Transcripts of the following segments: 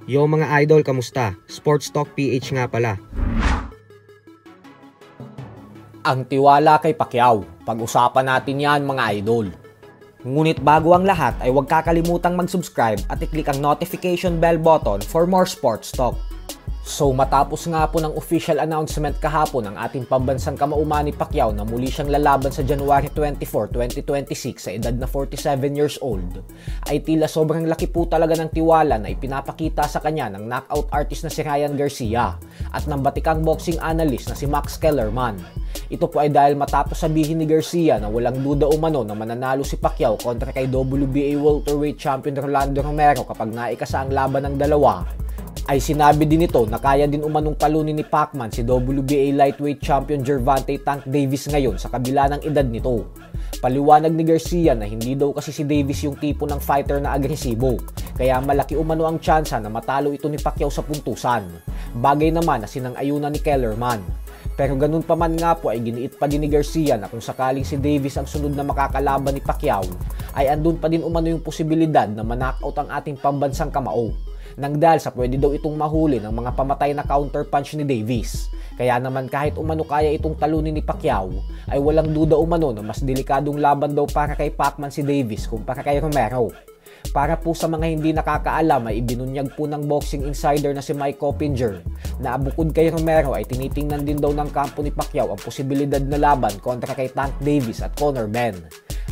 Yo mga idol, kamusta? Sports Talk PH nga pala. Ang tiwala kay Pacquiao. Pag-usapan natin yan mga idol. Ngunit bago ang lahat ay huwag kakalimutang mag-subscribe at i-click ang notification bell button for more sports talk. So matapos nga po ng official announcement kahapon ng ating pambansang kamauman ni Pacquiao na muli siyang lalaban sa January 24, 2026 sa edad na 47 years old, ay tila sobrang laki po talaga ng tiwala na ipinapakita sa kanya ng knockout artist na si Ryan Garcia at ng batikang boxing analyst na si Max Kellerman. Ito po ay dahil matapos sabihin ni Garcia na walang duda umano na mananalo si Pacquiao kontra kay WBA welterweight champion Rolando Romero kapag naikasa ang laban ng dalawa, ay sinabi din ito na kaya din umanong talunin ni Pacman si WBA lightweight champion Gervonta Tank Davis ngayon sa kabila ng edad nito. Paliwanag ni Garcia na hindi daw kasi si Davis yung tipo ng fighter na agresibo, kaya malaki umano ang tsansa na matalo ito ni Pacquiao sa puntusan. Bagay naman na sinang-ayunan ni Kellerman. Pero ganun pa man nga po ay giniit pa din ni Garcia na kung sakaling si Davis ang sunod na makakalaban ni Pacquiao, ay andun pa din umano yung posibilidad na manockout ang ating pambansang kamao. Nang dahil sa pwede daw itong mahuli ng mga pamatay na counter punch ni Davis. Kaya naman kahit umano kaya itong talunin ni Pacquiao, ay walang duda umano na mas delikadong laban daw para kay Pacman si Davis kumpara kay Romero. Para po sa mga hindi nakakaalam ay ibinunyag po ng boxing insider na si Mike Coppinger na bukod kay Romero ay tinitingnan din daw ng kampo ni Pacquiao ang posibilidad na laban kontra kay Tank Davis at Conor Benn.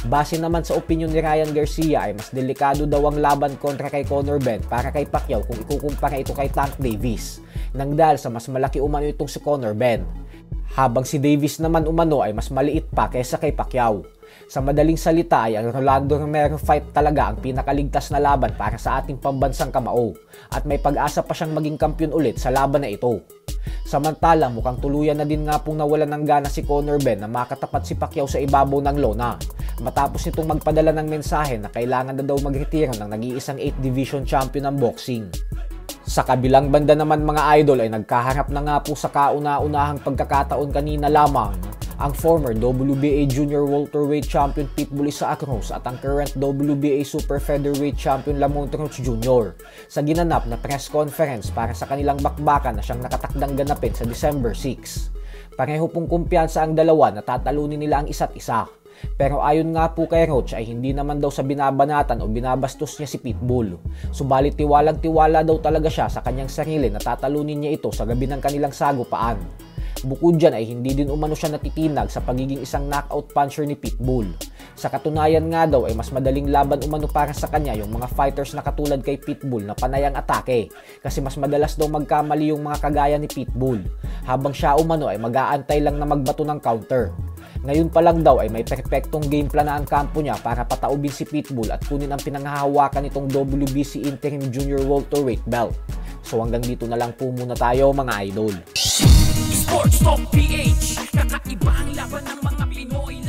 Base naman sa opinion ni Ryan Garcia ay mas delikado daw ang laban kontra kay Conor Benn para kay Pacquiao kung ikukumpara ito kay Tank Davis, nang dahil sa mas malaki umano itong si Conor Benn. Habang si Davis naman umano ay mas maliit pa kaysa kay Pacquiao. Sa madaling salita ay ang Rolando Romero fight talaga ang pinakaligtas na laban para sa ating pambansang kamao at may pag-asa pa siyang maging kampiyon ulit sa laban na ito. Samantala mukhang tuluyan na din nga pong nawalan ng gana si Conor Benn na makatapat si Pacquiao sa ibabaw ng lona matapos nitong magpadala ng mensahe na kailangan na daw magretiro ng nag-iisang 8th division champion ng boxing. Sa kabilang banda naman mga idol ay nagkaharap na nga po sa kauna-unahang pagkakataon kanina lamang ang former WBA Junior Welterweight Champion Pitbull Isaac Cruz at ang current WBA Super Featherweight Champion Lamont Roach Jr. sa ginanap na press conference para sa kanilang bakbakan na siyang nakatakdang ganapin sa December 6. Pareho pong kumpiyansa ang dalawa na tatalunin nila ang isa't isa. Pero ayon nga po kay Roach ay hindi naman daw sa binabanatan o binabastos niya si Pitbull. Subalit tiwalang-tiwala daw talaga siya sa kanyang sarili na tatalunin niya ito sa gabi ng kanilang sagupaan. Bukod dyan ay hindi din umano siya natitinag sa pagiging isang knockout puncher ni Pitbull. Sa katunayan nga daw ay mas madaling laban umano para sa kanya yung mga fighters na katulad kay Pitbull na panay ang atake kasi mas madalas daw magkamali yung mga kagaya ni Pitbull habang siya umano ay mag-aantay lang na magbato ng counter. Ngayon pa lang daw ay may perpektong game plan na ang kampo niya para pataubin si Pitbull at kunin ang pinanghahawakan nitong WBC Interim Junior Welterweight belt. So hanggang dito na lang po muna tayo mga idol. Sports Talk PH, kakaiba ang laban ng mga Pinoy.